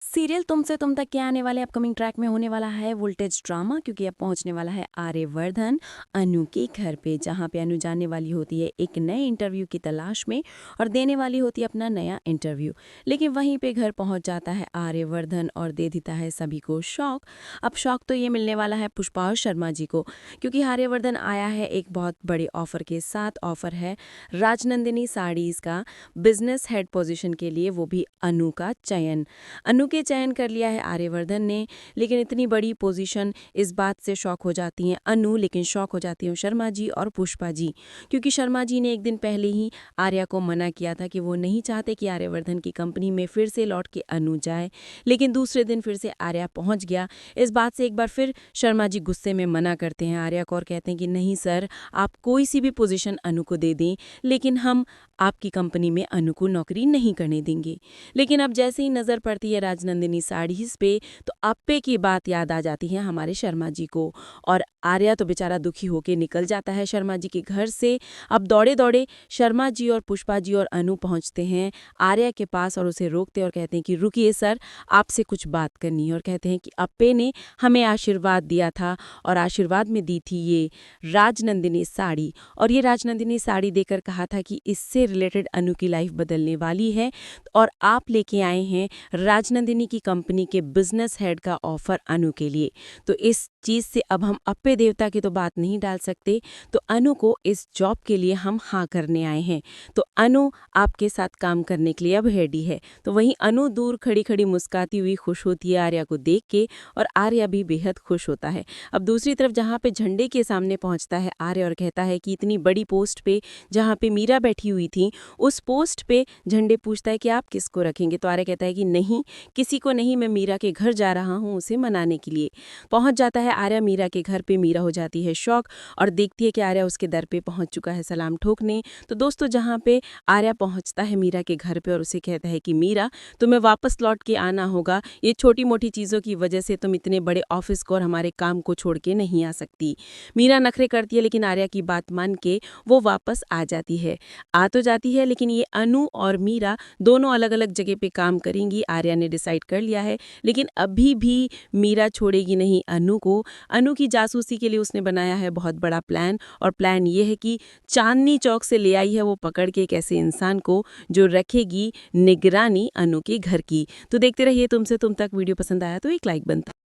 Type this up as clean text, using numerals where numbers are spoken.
Serial तुमसे तुम तक के आने वाले अपकमिंग ट्रैक में होने वाला है वोल्टेज ड्रामा, क्योंकि अब पहुंचने वाला है आर्यवर्धन अनु के घर पे, जहां पे अनु जाने वाली होती है एक नए इंटरव्यू की तलाश में और देने वाली होती है अपना नया इंटरव्यू। लेकिन वहीं पे घर पहुंच जाता है आर्यवर्धन और दे देता है सभी को शॉक। अब शॉक तो ये मिलने वाला है पुष्पा और शर्मा जी को, क्योंकि आर्यवर्धन आया है एक बहुत बड़े ऑफर के साथ। ऑफर है राजनंदिनी साड़ीज का बिजनेस हेड पोजीशन के लिए, वो भी अनु का चयन। अनु के चयन कर लिया है आर्यवर्धन ने, लेकिन इतनी बड़ी पोजीशन, इस बात से शॉक हो जाती हैं अनु, लेकिन शॉक हो जाती हैं शर्मा जी और पुष्पा जी, क्योंकि शर्मा जी ने एक दिन पहले ही आर्या को मना किया था कि वो नहीं चाहते कि आर्यवर्धन की कंपनी में फिर से लौट के अनु जाए। लेकिन दूसरे दिन फिर से आर्या पहुंच गया। इस बात से एक बार फिर शर्मा जी गुस्से में मना करते हैं आर्या को और कहते हैं कि नहीं सर, आप कोई सी भी पोजीशन अनु को दे दें, लेकिन हम आपकी कंपनी में अनु को नौकरी नहीं करने देंगे। लेकिन अब जैसे ही नज़र पड़ती है राजनंदिनी साड़ीज पे, तो अप्पे की बात याद आ जाती है हमारे शर्मा जी को, और आर्या तो बेचारा दुखी होके निकल जाता है शर्मा जी के घर से। अब दौड़े दौड़े शर्मा जी और पुष्पा जी और अनु पहुंचते हैं आर्या के पास और उसे रोकते और कहते हैं कि रुकिए सर, आपसे कुछ बात करनी है। और कहते हैं कि अप्पे ने हमें आशीर्वाद दिया था और आशीर्वाद में दी थी ये राजनंदिनी साड़ी, और ये राजनंदिनी साड़ी देकर कहा था कि इससे रिलेटेड अनु की लाइफ बदलने वाली है, और आप लेके आए हैं राजनंदिनी की कंपनी के बिजनेस हेड का ऑफर अनु के लिए। तो इस चीज़ से अब हम अप्पे देवता की तो बात नहीं डाल सकते, तो अनु को इस जॉब के लिए हम हाँ करने आए हैं। तो अनु आपके साथ काम करने के लिए अब रेडी है। तो वहीं अनु दूर खड़ी खड़ी मुस्कुराती हुई खुश होती है आर्या को देख के, और आर्या भी बेहद खुश होता है। अब दूसरी तरफ जहाँ पे झंडे के सामने पहुँचता है आर्या और कहता है कि इतनी बड़ी पोस्ट पे जहाँ पे मीरा बैठी हुई थी, उस पोस्ट पे झंडे पूछता है कि आप किसको रखेंगे। तो आर्या कहता है कि नहीं, किसी को नहीं, मैं मीरा के घर जा रहा हूँ उसे मनाने के लिए। पहुंच जाता है आर्या मीरा के घर पे। मीरा हो जाती है शॉक और देखती है कि आर्या उसके दर पे पहुंच चुका है सलाम ठोकने। तो दोस्तों, जहाँ पे आर्या पहुंचता है मीरा के घर पे और उसे कहता है कि मीरा, तुम्हें वापस लौट के आना होगा, ये छोटी मोटी चीज़ों की वजह से तुम इतने बड़े ऑफिस को और हमारे काम को छोड़ के नहीं आ सकती। मीरा नखरे करती है, लेकिन आर्या की बात मान के वो वापस आ जाती है। आ तो जाती है, लेकिन ये अनु और मीरा दोनों अलग अलग जगह पे काम करेंगी, आर्या ने डिसाइड कर लिया है। लेकिन अभी भी मीरा छोड़ेगी नहीं अनु को। अनु की जासूसी के लिए उसने बनाया है बहुत बड़ा प्लान, और प्लान ये है कि चांदनी चौक से ले आई है वो पकड़ के एक ऐसे इंसान को जो रखेगी निगरानी अनु के घर की। तो देखते रहिए तुमसे तुम तक। वीडियो पसंद आया तो एक लाइक बनता।